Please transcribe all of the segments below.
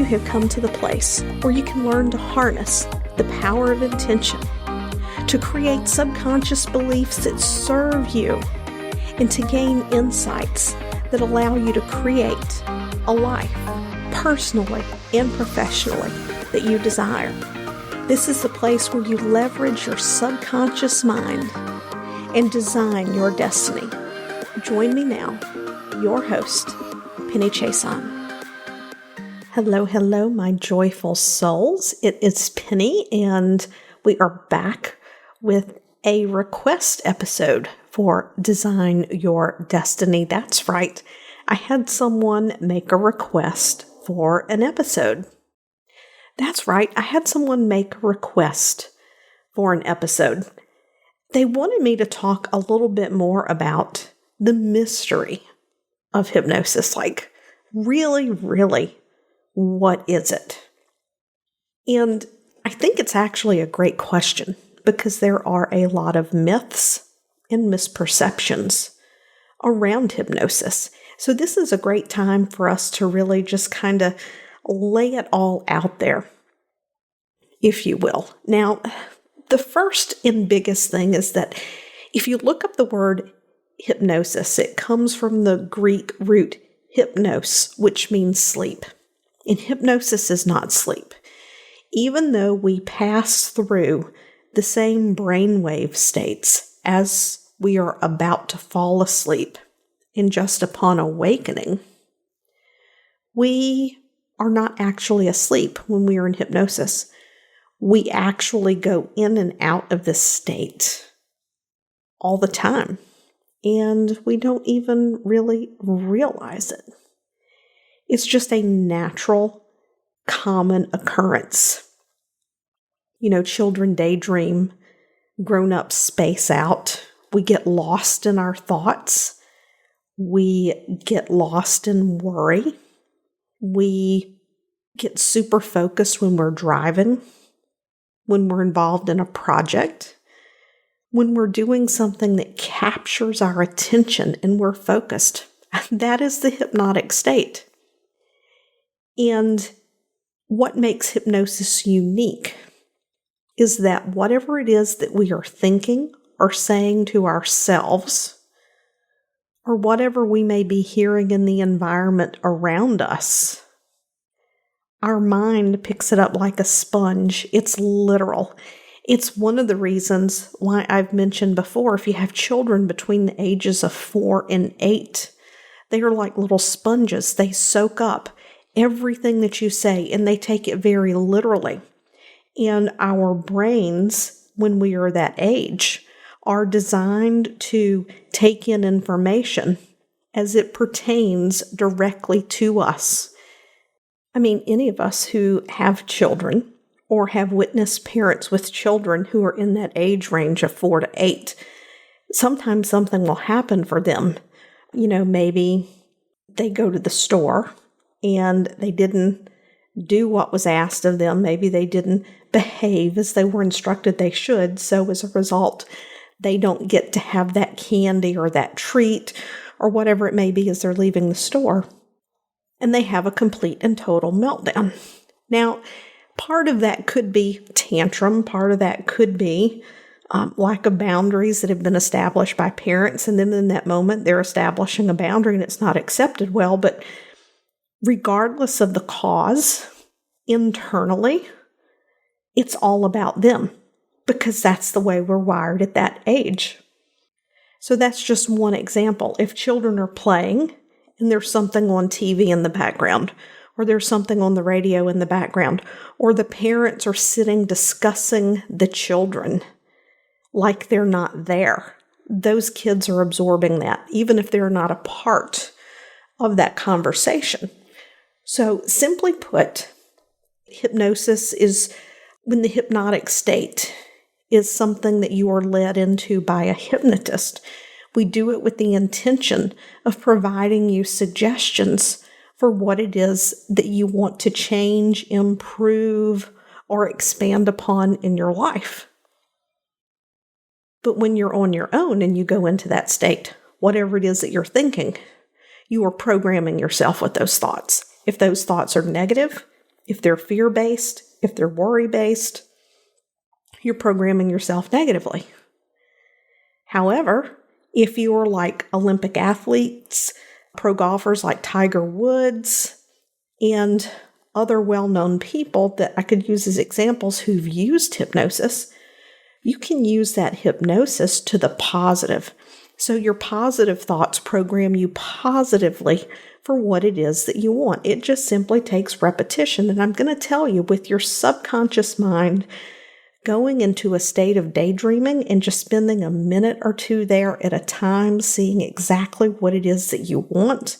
you have come to the place where you can learn to harness the power of intention, to create subconscious beliefs that serve you, and to gain insights that allow you to create a life, personally and professionally, that you desire. This is the place where you leverage your subconscious mind and design your destiny. Join me now, your host, Penny Chason. Hello, my joyful souls. It is Penny, and we are back with a request episode for Design Your Destiny. That's right. I had someone make a request for an episode. That's right. I had someone make a request for an episode. They wanted me to talk a little bit more about the mystery of hypnosis. Like, really, what is it? And I think it's actually a great question because there are a lot of myths and misperceptions around hypnosis. So this is a great time for us to really just kind of lay it all out there, if you will. Now, the first and biggest thing is that if you look up the word hypnosis, it comes from the Greek root hypnos, which means sleep. And hypnosis is not sleep. Even though we pass through the same brainwave states as we are about to fall asleep and just upon awakening, we are not actually asleep when we are in hypnosis. We actually go in and out of this state all the time, and we don't even really realize it. It's just a natural, common occurrence. You know, children daydream, grown-ups space out. We get lost in our thoughts. We get lost in worry. We get super focused when we're driving, when we're involved in a project, when we're doing something that captures our attention and we're focused. That is the hypnotic state. And what makes hypnosis unique is that whatever it is that we are thinking or saying to ourselves, or whatever we may be hearing in the environment around us, our mind picks it up like a sponge. It's literal. It's one of the reasons why I've mentioned before, if you have children between the ages of 4 and 8, they are like little sponges. They soak up everything that you say, and they take it very literally. And our brains, when we are that age, are designed to take in information as it pertains directly to us. I mean, any of us who have children or have witnessed parents with children who are in that age range of 4 to 8, sometimes something will happen for them. You know, maybe they go to the store and they didn't do what was asked of them. Maybe they didn't behave as they were instructed they should. So as a result, they don't get to have that candy or that treat or whatever it may be as they're leaving the store. And they have a complete and total meltdown. Now, part of that could be tantrum. Part of that could be lack of boundaries that have been established by parents. And then in that moment, they're establishing a boundary and it's not accepted well. But regardless of the cause, internally, it's all about them because that's the way we're wired at that age. So that's just one example. If children are playing and there's something on TV in the background, or there's something on the radio in the background, or the parents are sitting discussing the children like they're not there, those kids are absorbing that, even if they're not a part of that conversation. So simply put, hypnosis is when the hypnotic state is something that you are led into by a hypnotist. We do it with the intention of providing you suggestions for what it is that you want to change, improve, or expand upon in your life. But when you're on your own and you go into that state, whatever it is that you're thinking, you are programming yourself with those thoughts. If those thoughts are negative, If they're fear-based, if they're worry-based, you're programming yourself negatively. However, if you're like Olympic athletes, pro golfers like Tiger Woods, and other well-known people that I could use as examples who've used hypnosis, you can use that hypnosis to the positive. So your positive thoughts program you positively for what it is that you want. It just simply takes repetition. And I'm going to tell you, with your subconscious mind going into a state of daydreaming and just spending a minute or two there at a time, seeing exactly what it is that you want,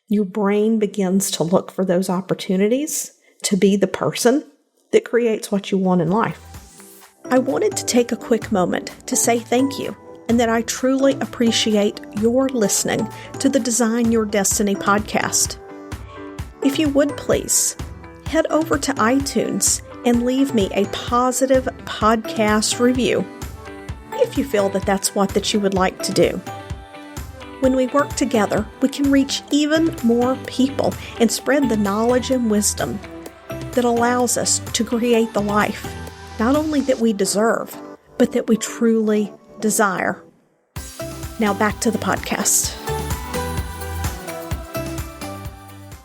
your brain begins to look for those opportunities to be the person that creates what you want in life. I wanted to take a quick moment to say thank you, and that I truly appreciate your listening to the Design Your Destiny podcast. If you would please, head over to iTunes and leave me a positive podcast review if you feel that that's what you would like to do. When we work together, we can reach even more people and spread the knowledge and wisdom that allows us to create the life, not only that we deserve, but that we truly desire. Now back to the podcast.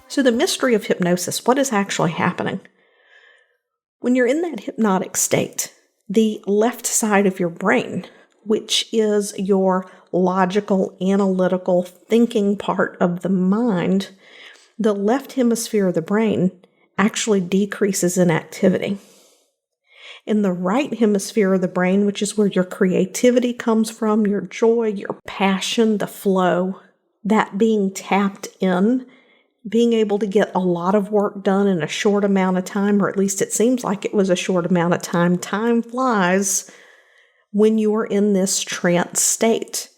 So the mystery of hypnosis, what is actually happening? When you're in that hypnotic state, the left side of your brain, which is your logical, analytical, thinking part of the mind, the left hemisphere of the brain actually decreases in activity. In the right hemisphere of the brain, which is where your creativity comes from, your joy, your passion, the flow, that being tapped in, being able to get a lot of work done in a short amount of time, or at least it seems like it was a short amount of time. Time flies when you are in this trance state.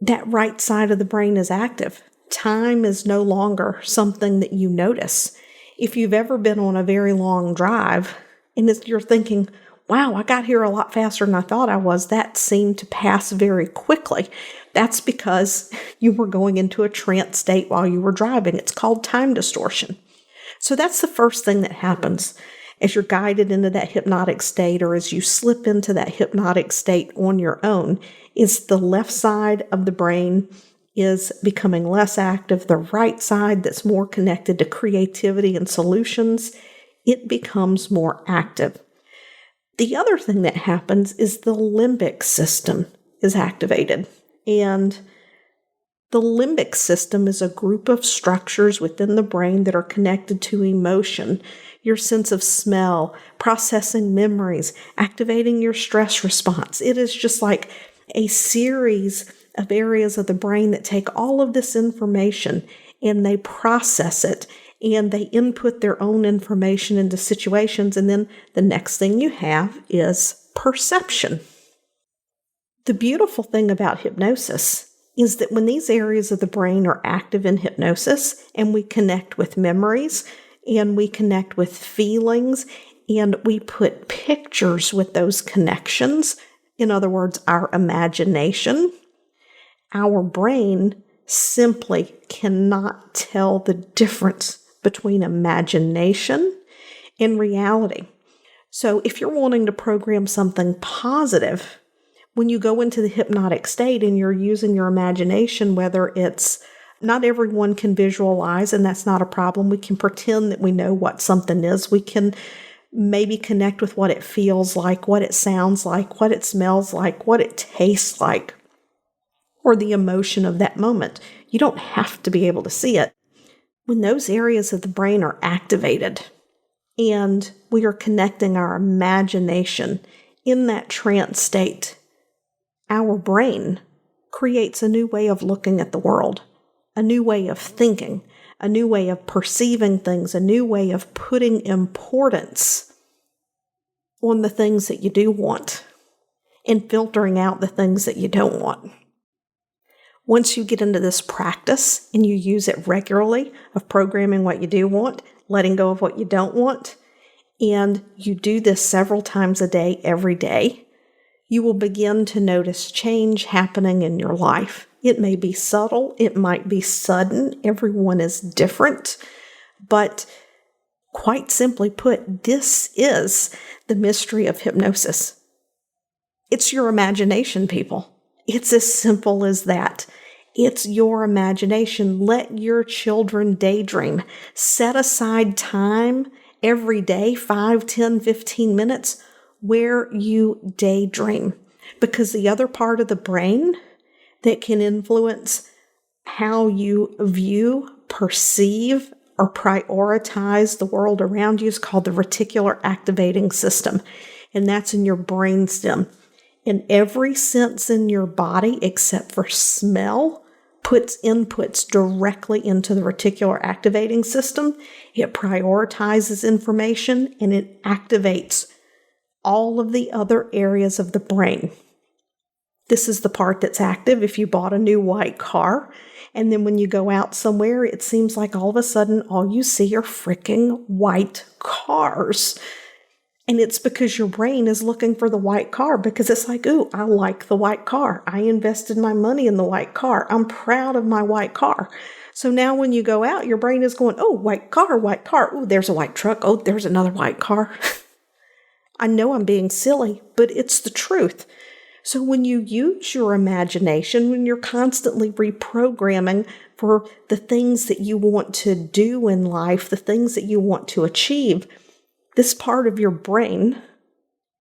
That right side of the brain is active. Time is no longer something that you notice. If you've ever been on a very long drive and you're thinking, wow, I got here a lot faster than I thought I was, that seemed to pass very quickly. That's because you were going into a trance state while you were driving. It's called time distortion. So that's the first thing that happens as you're guided into that hypnotic state, or as you slip into that hypnotic state on your own, is the left side of the brain is becoming less active. The right side, that's more connected to creativity and solutions, it becomes more active. The other thing that happens is the limbic system is activated. And the limbic system is a group of structures within the brain that are connected to emotion, your sense of smell, processing memories, activating your stress response. It is just like a series of areas of the brain that take all of this information and they process it and they input their own information into situations. And then the next thing you have is perception. The beautiful thing about hypnosis is that when these areas of the brain are active in hypnosis and we connect with memories and we connect with feelings and we put pictures with those connections, in other words, our imagination, our brain simply cannot tell the difference between imagination and reality. So if you're wanting to program something positive, when you go into the hypnotic state and you're using your imagination, whether it's, not everyone can visualize, and that's not a problem. We can pretend that we know what something is. We can maybe connect with what it feels like, what it sounds like, what it smells like, what it tastes like, or the emotion of that moment. You don't have to be able to see it. When those areas of the brain are activated and we are connecting our imagination in that trance state, our brain creates a new way of looking at the world, a new way of thinking, a new way of perceiving things, a new way of putting importance on the things that you do want and filtering out the things that you don't want. Once you get into this practice and you use it regularly of programming what you do want, letting go of what you don't want, and you do this several times a day, every day, you will begin to notice change happening in your life. It may be subtle, it might be sudden, everyone is different, but Quite simply put, this is the mystery of hypnosis. It's your imagination, people. It's as simple as that. It's your imagination. Let your children daydream. Set aside time every day, 5, 10, 15 minutes, where you daydream. Because the other part of the brain that can influence how you view, perceive, or prioritize the world around you is called the reticular activating system. And that's in your brainstem. And every sense in your body, except for smell, puts inputs directly into the reticular activating system. It prioritizes information and it activates all of the other areas of the brain. This is the part that's active if you bought a new white car. And then when you go out somewhere, it seems like all of a sudden all you see are freaking white cars. And it's because your brain is looking for the white car because it's like, ooh, I like the white car. I invested my money in the white car. I'm proud of my white car. So now when you go out, your brain is going, oh, white car, white car. Ooh, there's a white truck. Oh, there's another white car. I know I'm being silly, but it's the truth. So when you use your imagination, when you're constantly reprogramming for the things that you want to do in life, the things that you want to achieve, this part of your brain,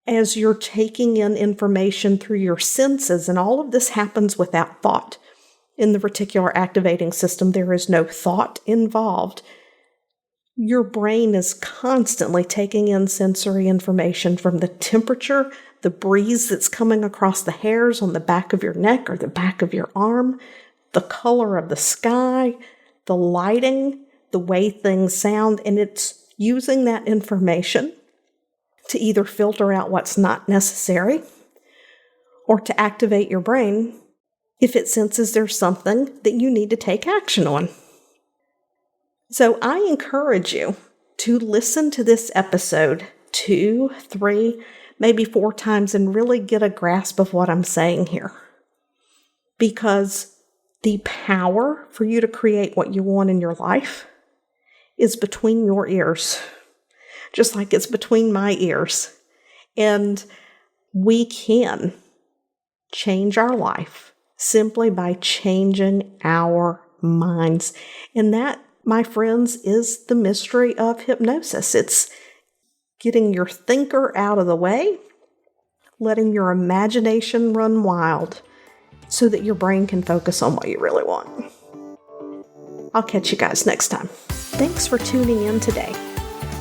as you're taking in information through your senses, and all of this happens without thought. In the reticular activating system, there is no thought involved. Your brain is constantly taking in sensory information from the temperature, the breeze that's coming across the hairs on the back of your neck or the back of your arm, the color of the sky, the lighting, the way things sound, and it's using that information to either filter out what's not necessary or to activate your brain if it senses there's something that you need to take action on. So I encourage you to listen to this episode 2, 3, maybe 4 times and really get a grasp of what I'm saying here. Because the power for you to create what you want in your life is between your ears, just like it's between my ears. And we can change our life simply by changing our minds. And that, my friends, is the mystery of hypnosis. It's getting your thinker out of the way, letting your imagination run wild so that your brain can focus on what you really want. I'll catch you guys next time. Thanks for tuning in today.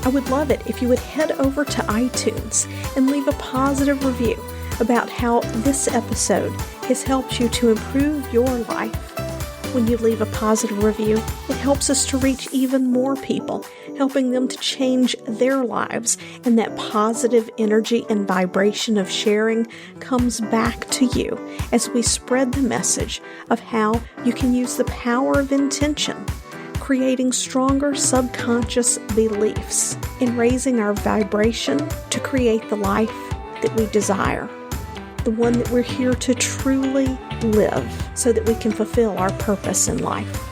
I would love it if you would head over to iTunes and leave a positive review about how this episode has helped you to improve your life. When you leave a positive review, it helps us to reach even more people, helping them to change their lives. And that positive energy and vibration of sharing comes back to you as we spread the message of how you can use the power of intention, creating stronger subconscious beliefs, and raising our vibration to create the life that we desire, the one that we're here to truly live so that we can fulfill our purpose in life.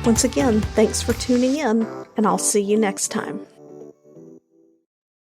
Once again, thanks for tuning in, and I'll see you next time.